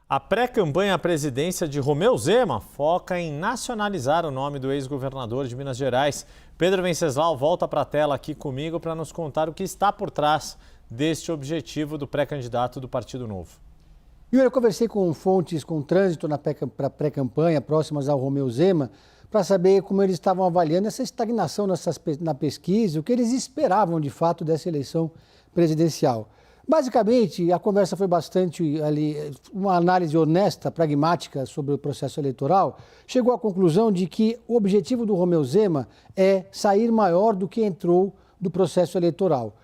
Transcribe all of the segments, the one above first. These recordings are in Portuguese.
A pré-campanha à presidência de Romeu Zema foca em nacionalizar o nome do ex-governador de Minas Gerais. Pedro Venceslau volta para a tela aqui comigo para nos contar o que está por trás deste objetivo do pré-candidato do Partido Novo. Eu conversei com fontes com trânsito para pré-campanha próximas ao Romeu Zema para saber como eles estavam avaliando essa estagnação na pesquisa, o que eles esperavam de fato dessa eleição presidencial. Basicamente, a conversa foi bastante uma análise honesta, pragmática sobre o processo eleitoral. Chegou à conclusão de que o objetivo do Romeu Zema é sair maior do que entrou do processo eleitoral.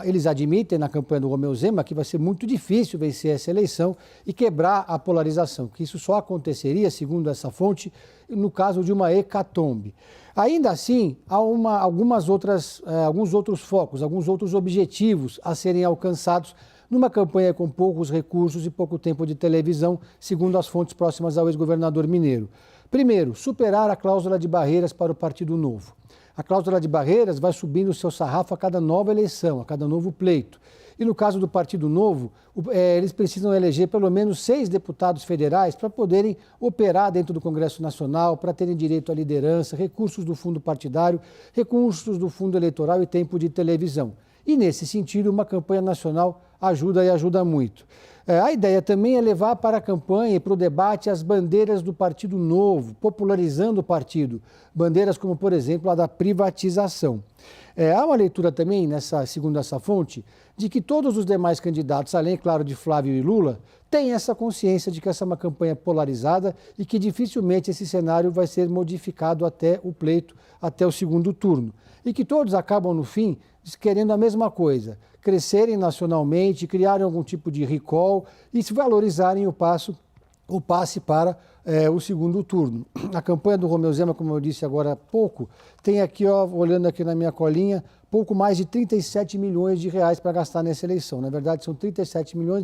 Eles admitem na campanha do Romeu Zema que vai ser muito difícil vencer essa eleição e quebrar a polarização, que isso só aconteceria, segundo essa fonte, no caso de uma hecatombe. Ainda assim, há alguns outros focos, alguns outros objetivos a serem alcançados numa campanha com poucos recursos e pouco tempo de televisão, segundo as fontes próximas ao ex-governador mineiro. Primeiro, superar a cláusula de barreiras para o Partido Novo. A cláusula de barreiras vai subindo o seu sarrafo a cada nova eleição, a cada novo pleito. E no caso do Partido Novo, eles precisam eleger pelo menos 6 deputados federais para poderem operar dentro do Congresso Nacional, para terem direito à liderança, recursos do fundo partidário, recursos do fundo eleitoral e tempo de televisão. E nesse sentido, uma campanha nacional ajuda e ajuda muito. A ideia também é levar para a campanha e para o debate as bandeiras do Partido Novo, popularizando o partido. Bandeiras como, por exemplo, a da privatização. Há uma leitura também, segundo essa fonte, de que todos os demais candidatos, além, claro, de Flávio e Lula, têm essa consciência de que essa é uma campanha polarizada e que dificilmente esse cenário vai ser modificado até o pleito, até o segundo turno. E que todos acabam, no fim, querendo a mesma coisa, crescerem nacionalmente, criarem algum tipo de recall e se valorizarem o passe para o segundo turno. A campanha do Romeu Zema, como eu disse agora há pouco, tem aqui, olhando aqui na minha colinha, pouco mais de 37 milhões de reais para gastar nessa eleição. Na verdade, são 37 milhões,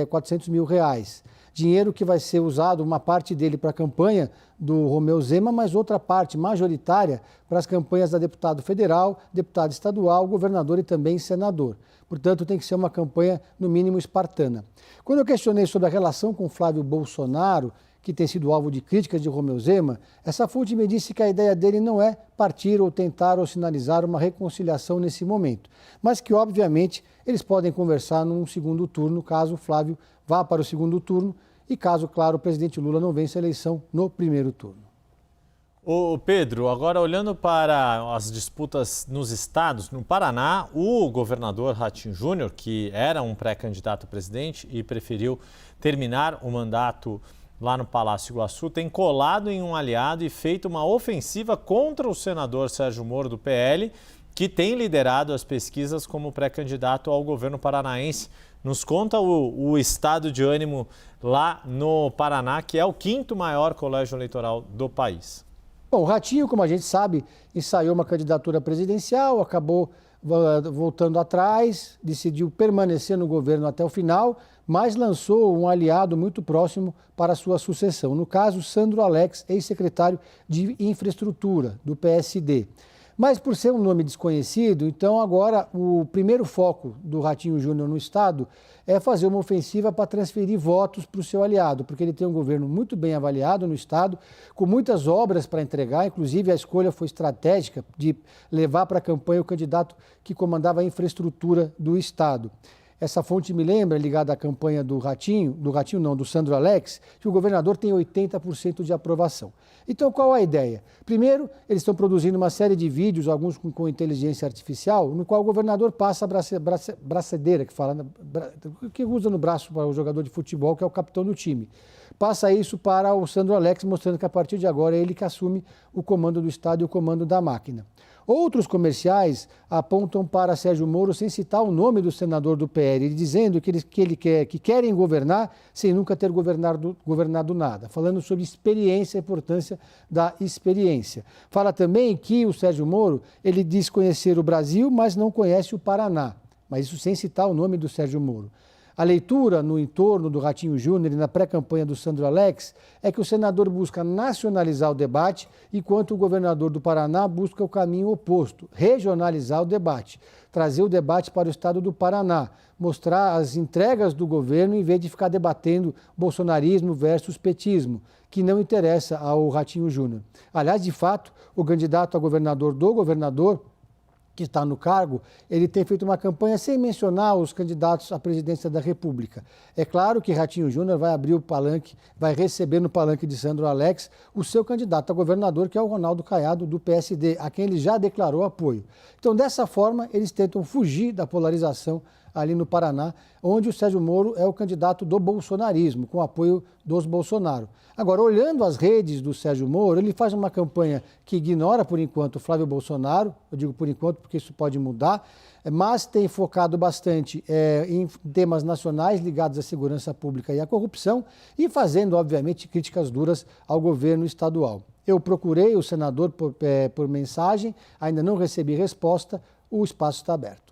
400 mil reais. Dinheiro que vai ser usado, uma parte dele para a campanha do Romeu Zema, mas outra parte majoritária para as campanhas da deputado federal, deputado estadual, governador e também senador. Portanto, tem que ser uma campanha, no mínimo, espartana. Quando eu questionei sobre a relação com Flávio Bolsonaro, que tem sido alvo de críticas de Romeu Zema, essa fonte me disse que a ideia dele não é partir ou tentar ou sinalizar uma reconciliação nesse momento, mas que, obviamente, eles podem conversar num segundo turno, caso Flávio vá para o segundo turno e caso, claro, o presidente Lula não vença a eleição no primeiro turno. Ô Pedro, agora olhando para as disputas nos estados, no Paraná, o governador Ratinho Júnior, que era um pré-candidato a presidente e preferiu terminar o mandato lá no Palácio Iguaçu, tem colado em um aliado e feito uma ofensiva contra o senador Sérgio Moro do PL, que tem liderado as pesquisas como pré-candidato ao governo paranaense. Nos conta o estado de ânimo lá no Paraná, que é o 5º maior colégio eleitoral do país. Bom, o Ratinho, como a gente sabe, ensaiou uma candidatura presidencial, acabou voltando atrás, decidiu permanecer no governo até o final, mas lançou um aliado muito próximo para a sua sucessão. No caso, Sandro Alex, ex-secretário de Infraestrutura do PSD. Mas por ser um nome desconhecido, então agora o primeiro foco do Ratinho Júnior no estado é fazer uma ofensiva para transferir votos para o seu aliado, porque ele tem um governo muito bem avaliado no estado, com muitas obras para entregar, inclusive a escolha foi estratégica de levar para a campanha o candidato que comandava a infraestrutura do estado. Essa fonte me lembra, ligada à campanha do Sandro Alex, que o governador tem 80% de aprovação. Então, qual a ideia? Primeiro, eles estão produzindo uma série de vídeos, alguns com inteligência artificial, no qual o governador passa a braçadeira, que usa no braço para o jogador de futebol, que é o capitão do time. Passa isso para o Sandro Alex, mostrando que a partir de agora é ele que assume o comando do estado e o comando da máquina. Outros comerciais apontam para Sérgio Moro sem citar o nome do senador do PL, dizendo que querem governar sem nunca ter governado nada, falando sobre experiência e a importância da experiência. Fala também que o Sérgio Moro, ele diz conhecer o Brasil, mas não conhece o Paraná, mas isso sem citar o nome do Sérgio Moro. A leitura no entorno do Ratinho Júnior e na pré-campanha do Sandro Alex é que o senador busca nacionalizar o debate, enquanto o governador do Paraná busca o caminho oposto, regionalizar o debate, trazer o debate para o estado do Paraná, mostrar as entregas do governo em vez de ficar debatendo bolsonarismo versus petismo, que não interessa ao Ratinho Júnior. Aliás, de fato, o candidato a governador do governador, que está no cargo, ele tem feito uma campanha sem mencionar os candidatos à presidência da República. É claro que Ratinho Júnior vai abrir o palanque, vai receber no palanque de Sandro Alex o seu candidato a governador, que é o Ronaldo Caiado, do PSD, a quem ele já declarou apoio. Então, dessa forma, eles tentam fugir da polarização ali no Paraná, onde o Sérgio Moro é o candidato do bolsonarismo, com apoio dos Bolsonaro. Agora, olhando as redes do Sérgio Moro, ele faz uma campanha que ignora, por enquanto, o Flávio Bolsonaro, eu digo por enquanto porque isso pode mudar, mas tem focado bastante em temas nacionais ligados à segurança pública e à corrupção e fazendo, obviamente, críticas duras ao governo estadual. Eu procurei o senador por mensagem, ainda não recebi resposta, o espaço está aberto.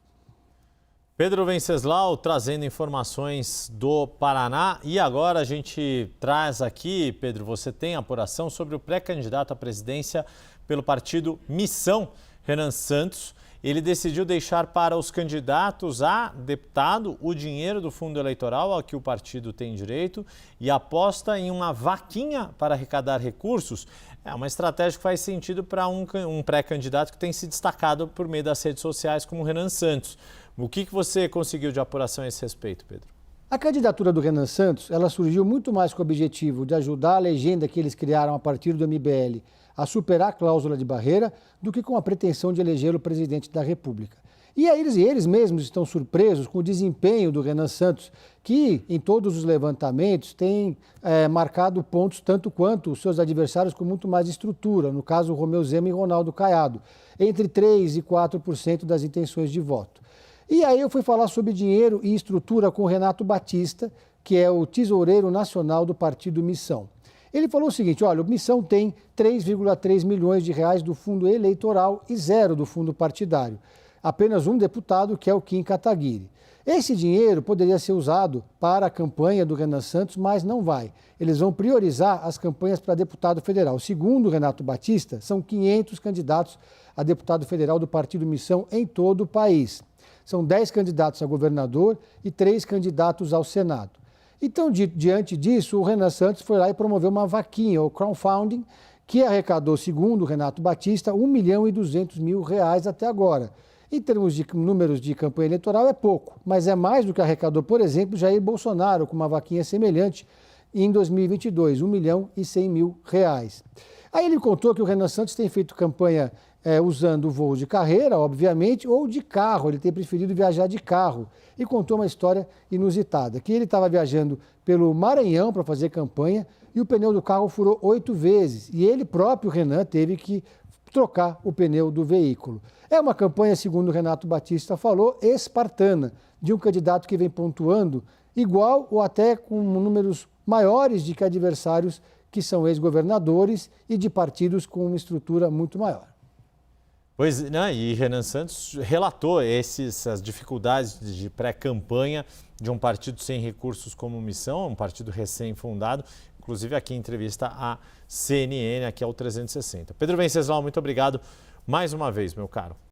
Pedro Venceslau trazendo informações do Paraná. E agora a gente traz aqui, Pedro, você tem apuração sobre o pré-candidato à presidência pelo partido Missão, Renan Santos. Ele decidiu deixar para os candidatos a deputado o dinheiro do fundo eleitoral ao que o partido tem direito e aposta em uma vaquinha para arrecadar recursos. É uma estratégia que faz sentido para um pré-candidato que tem se destacado por meio das redes sociais como Renan Santos. O que você conseguiu de apuração a esse respeito, Pedro? A candidatura do Renan Santos, ela surgiu muito mais com o objetivo de ajudar a legenda que eles criaram a partir do MBL a superar a cláusula de barreira do que com a pretensão de eleger o presidente da República. E aí eles mesmos estão surpresos com o desempenho do Renan Santos, que em todos os levantamentos tem marcado pontos tanto quanto os seus adversários com muito mais estrutura, no caso Romeu Zema e Ronaldo Caiado, entre 3% e 4% das intenções de voto. E aí eu fui falar sobre dinheiro e estrutura com o Renato Batista, que é o tesoureiro nacional do partido Missão. Ele falou o seguinte, olha, o Missão tem 3,3 milhões de reais do fundo eleitoral e 0 do fundo partidário. Apenas um deputado, que é o Kim Kataguiri. Esse dinheiro poderia ser usado para a campanha do Renan Santos, mas não vai. Eles vão priorizar as campanhas para deputado federal. Segundo o Renato Batista, são 500 candidatos a deputado federal do partido Missão em todo o país. São 10 candidatos a governador e 3 candidatos ao Senado. Então, diante disso, o Renan Santos foi lá e promoveu uma vaquinha, o crowdfunding, que arrecadou, segundo o Renato Batista, R$ 1.200.000 até agora. Em termos de números de campanha eleitoral, é pouco, mas é mais do que arrecadou, por exemplo, Jair Bolsonaro, com uma vaquinha semelhante em 2022, R$ 1.100.000. Aí ele contou que o Renan Santos tem feito campanha usando voo de carreira, obviamente, ou de carro. Ele tem preferido viajar de carro. E contou uma história inusitada, que ele estava viajando pelo Maranhão para fazer campanha e o pneu do carro furou 8 vezes. E ele próprio, Renan, teve que trocar o pneu do veículo. É uma campanha, segundo o Renato Batista falou, espartana, de um candidato que vem pontuando igual ou até com números maiores de que adversários que são ex-governadores e de partidos com uma estrutura muito maior. Pois, né, e Renan Santos relatou as dificuldades de pré-campanha de um partido sem recursos como Missão, um partido recém-fundado, inclusive aqui em entrevista à CNN, aqui ao 360. Pedro Venceslau, muito obrigado mais uma vez, meu caro.